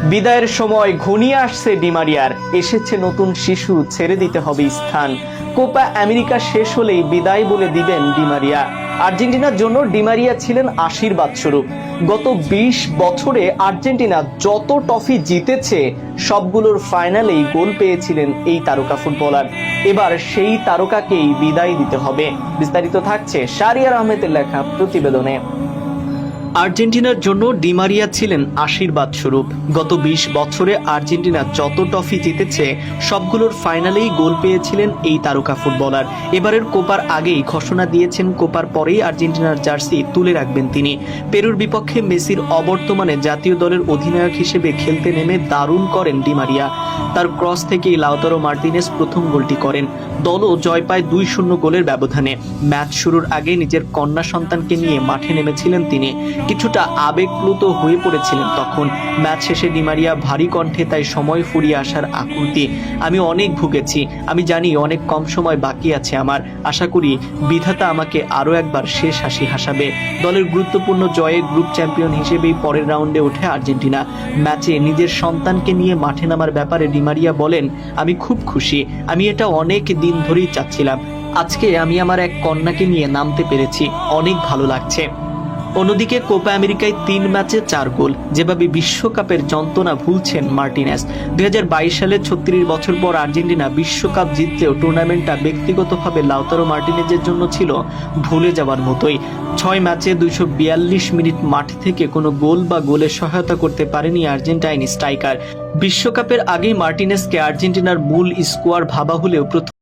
বিদায়ের সময় ঘনিয়ে আসছে ডিমারিয়ার, এসেছে নতুন শিশু, ছেড়ে দিতে হবে স্থান। কোপা আমেরিকা শেষ হলেই বিদায় বলে দিবেন ডিমারিয়া। আর্জেন্টিনার জন্য ডিমারিয়া ছিলেন আশীর্বাদ স্বরূপ। গত ২০ বছরে আর্জেন্টিনা যত ট্রফি জিতেছে সবগুলোর ফাইনালেই গোল পেয়েছিলেন এই তারকা ফুটবলার। এবার সেই তারকাকেই বিদায় দিতে হবে। বিস্তারিত থাকছে শাহরিয়ার আহমেদের লেখা প্রতিবেদনে। আর্জেন্টিনার জন্য ডিমারিয়া ছিলেন আশীর্বাদ স্বরূপ। গত ২০ বছরে আর্জেন্টিনা যত ট্রফি জিতেছে সবগুলোর ফাইনালেই গোল পেয়েছিলেন এই তারকা ফুটবলার। এবারের কোপার আগেই ঘোষণা দিয়েছেন কোপার পরেই আর্জেন্টিনার জার্সি তুলে রাখবেন তিনি। পেরুর বিপক্ষে মেসির অবর্তমানে জাতীয় দলের অধিনায়ক হিসেবে খেলতে নেমে দারুণ করেন ডিমারিয়া। তার ক্রস থেকেই লাউতারো মার্টিনেজ প্রথম গোলটি করেন। দলও জয় পায় ২-০ গোলের ব্যবধানে। ম্যাচ শুরুর আগে নিজের কন্যা সন্তানকে নিয়ে মাঠে নেমেছিলেন তিনি। কিছুটা আবেগপ্লুত হয়ে পড়েছিলেন তখন। ম্যাচ শেষে ডিমারিয়া ভারী কণ্ঠে তাই সময় ফুরিয়ে আসার আকুতি। আমি অনেক ভুগেছি, আমি জানি অনেক কম সময় বাকি আছে আমার। আশা করি বিধাতা আমাকে আরো একবার শেষ হাসি হাসাবে। দলের গুরুত্বপূর্ণ জয়ে গ্রুপ চ্যাম্পিয়ন হিসেবেই পরের রাউন্ডে ওঠে আর্জেন্টিনা। ম্যাচে নিজের সন্তানকে নিয়ে মাঠে নামার ব্যাপারে ডিমারিয়া বলেন, আমি খুব খুশি, আমি এটা অনেক দিন ধরেই চাচ্ছিলাম। আজকে আমি আমার এক কন্যাকে নিয়ে নামতে পেরেছি, অনেক ভালো লাগছে। অন্যদিকে কোপা আমেরিকায় ৩ ম্যাচে ৪ গোল, যেভাবে বিশ্বকাপের যন্ত্রণা ভুলছেন মার্টিনেজ। ২০২২ সালে ৩৬ বছর পর আর্জেন্টিনা বিশ্বকাপ জিতলেও টুর্নামেন্টটা ব্যক্তিগতভাবে লাউতারো মার্টিনেজের জন্য ছিল ভুলে যাওয়ার মতোই। ৬ ম্যাচে ২৪২ মিনিট মাঠ থেকে কোনো গোল বা গোলের সহায়তা করতে পারেনি আর্জেন্টাইন স্ট্রাইকার। বিশ্বকাপের আগেই মার্টিনেজকে আর্জেন্টিনার মূল স্কোয়াড ভাবা হলেও